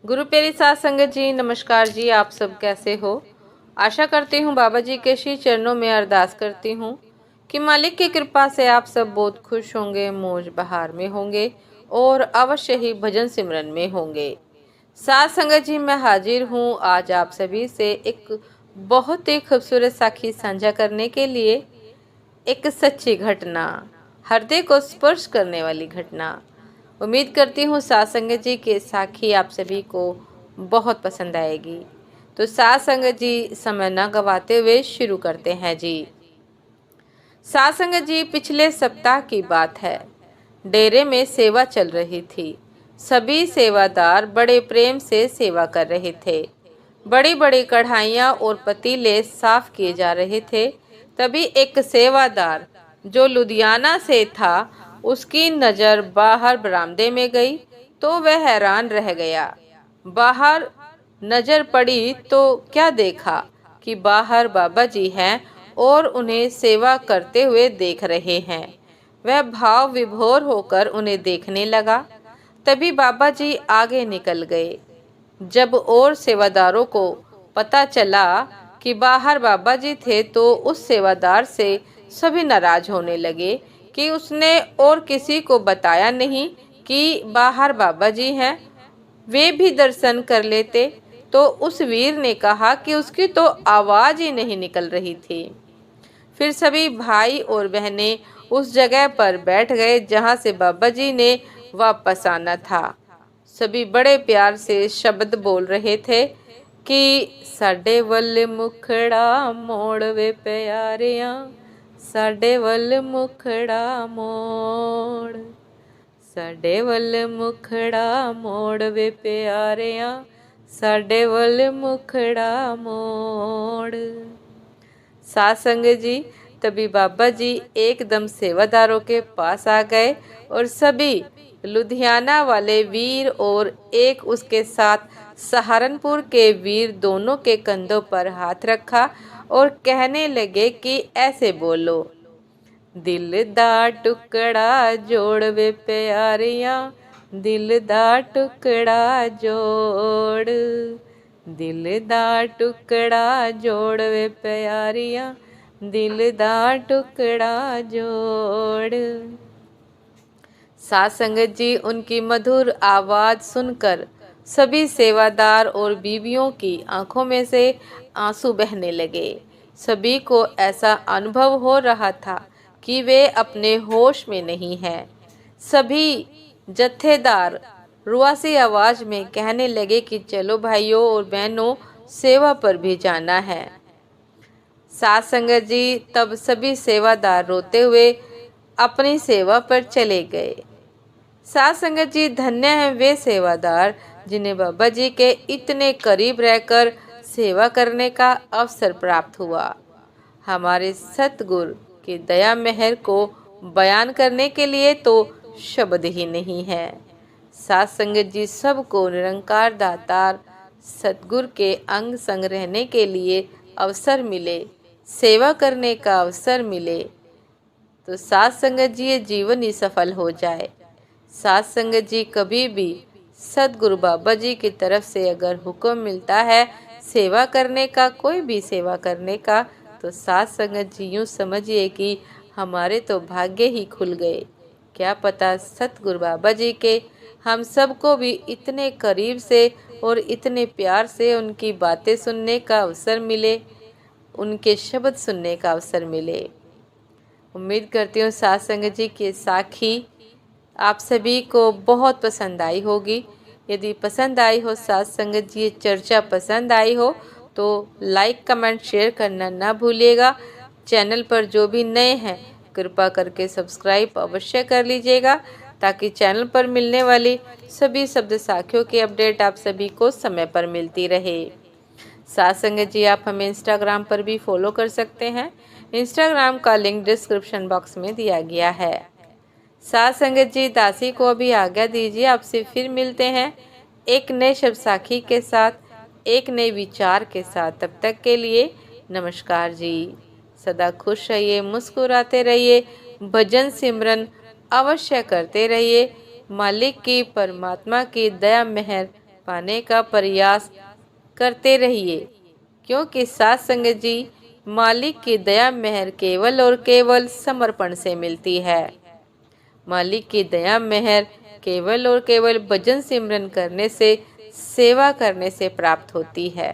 गुरु प्यारी साध संगत जी, नमस्कार जी। आप सब कैसे हो? आशा करती हूँ बाबा जी के श्री चरणों में अरदास करती हूँ कि मालिक की कृपा से आप सब बहुत खुश होंगे, मौज बहार में होंगे और अवश्य ही भजन सिमरन में होंगे। साध संगत जी, मैं हाजिर हूँ आज आप सभी से एक बहुत ही खूबसूरत साखी साझा करने के लिए। एक सच्ची घटना, हृदय को स्पर्श करने वाली घटना। उम्मीद करती हूँ साथ संगत जी के साखी आप सभी को बहुत पसंद आएगी। तो साथ संगत जी, समय न गवाते हुए शुरू करते हैं जी। साथ संगत जी, पिछले सप्ताह की बात है। डेरे में सेवा चल रही थी। सभी सेवादार बड़े प्रेम से सेवा कर रहे थे। बड़ी बड़ी कढ़ाइयाँ और पतीले साफ किए जा रहे थे। तभी एक सेवादार जो लुधियाना से था, उसकी नज़र बाहर बरामदे में गई तो वह हैरान रह गया। बाहर नज़र पड़ी तो क्या देखा कि बाहर बाबा जी हैं और उन्हें सेवा करते हुए देख रहे हैं। वह भाव विभोर होकर उन्हें देखने लगा। तभी बाबा जी आगे निकल गए। जब और सेवादारों को पता चला कि बाहर बाबा जी थे तो उस सेवादार से सभी नाराज होने लगे कि उसने और किसी को बताया नहीं कि बाहर बाबा जी हैं। वे भी दर्शन कर लेते। तो उस वीर ने कहा कि उसकी तो आवाज़ ही नहीं निकल रही थी। फिर सभी भाई और बहनें उस जगह पर बैठ गए जहाँ से बाबा जी ने वापस आना था। सभी बड़े प्यार से शब्द बोल रहे थे कि साडे वल मुखड़ा मोड़ वे प्यारियां, साडे वल मुखड़ा मोड़, साडे वल मुखड़ा मोड़ वे प्यारियां, साडे वल मुखड़ा मोड़। साथ संगत जी, तभी बाबा जी एकदम सेवादारों के पास आ गए और सभी लुधियाना वाले वीर और एक उसके साथ सहारनपुर के वीर दोनों के कंधों पर हाथ रखा और कहने लगे कि ऐसे बोलो, दिल दा टुकड़ा जोड़ वे प्यारियां, दिल दा टुकड़ा जोड़, दिल दा टुकड़ा जोड़ वे प्यारियां, दिल दा टुकड़ा जोड़। साथ संगत जी, उनकी मधुर आवाज़ सुनकर सभी सेवादार और बीवियों की आंखों में से आंसू बहने लगे। सभी को ऐसा अनुभव हो रहा था कि वे अपने होश में नहीं हैं। सभी जत्थेदार रुआसी आवाज़ में कहने लगे कि चलो भाइयों और बहनों, सेवा पर भी जाना है। साथ संगत जी, तब सभी सेवादार रोते हुए अपनी सेवा पर चले गए। साथ संगत जी, धन्य हैं वे सेवादार जिन्हें बाबा जी के इतने करीब रहकर सेवा करने का अवसर प्राप्त हुआ। हमारे सतगुरु की दया मेहर को बयान करने के लिए तो शब्द ही नहीं है। साथ संगत जी, सबको निरंकार दातार सतगुरु के अंग संग रहने के लिए अवसर मिले, सेवा करने का अवसर मिले तो साथ संगत जी ये जीवन ही सफल हो जाए। साथ संगत जी, कभी भी सतगुरु बाबा जी की तरफ से अगर हुक्म मिलता है सेवा करने का, कोई भी सेवा करने का, तो साथ संगत जी यूँ समझिए कि हमारे तो भाग्य ही खुल गए। क्या पता सतगुरु बाबा जी के हम सबको भी इतने करीब से और इतने प्यार से उनकी बातें सुनने का अवसर मिले, उनके शब्द सुनने का अवसर मिले। उम्मीद करती हूँ साथ संगत जी की साखी आप सभी को बहुत पसंद आई होगी। यदि पसंद आई हो साथ संगत जी, ये चर्चा पसंद आई हो तो लाइक कमेंट शेयर करना ना भूलिएगा। चैनल पर जो भी नए हैं कृपा करके सब्सक्राइब अवश्य कर लीजिएगा ताकि चैनल पर मिलने वाली सभी शब्द साखियों की अपडेट आप सभी को समय पर मिलती रहे। साथ संगत जी, आप हमें इंस्टाग्राम पर भी फॉलो कर सकते हैं। इंस्टाग्राम का लिंक डिस्क्रिप्शन बॉक्स में दिया गया है। साथ संगत जी, दासी को अभी आज्ञा दीजिए। आपसे फिर मिलते हैं एक नए शब्द साखी के साथ, एक नए विचार के साथ। तब तक के लिए नमस्कार जी। सदा खुश रहिए, मुस्कुराते रहिए, भजन सिमरन अवश्य करते रहिए। मालिक की, परमात्मा की दया मेहर पाने का प्रयास करते रहिए, क्योंकि साथ संगत जी मालिक की दया मेहर केवल और केवल समर्पण से मिलती है। मालिक की दया मेहर केवल और केवल भजन सिमरन करने से, सेवा करने से प्राप्त होती है।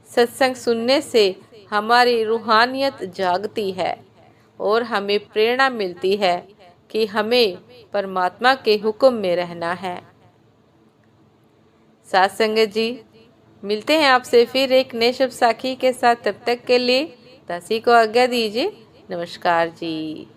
सत्संग सुनने से हमारी रूहानियत जागती है और हमें प्रेरणा मिलती है कि हमें परमात्मा के हुक्म में रहना है। साथ संगत जी मिलते हैं आपसे फिर एक नए शुभ साखी के साथ। तब तक के लिए दासी को आज्ञा दीजिए। नमस्कार जी।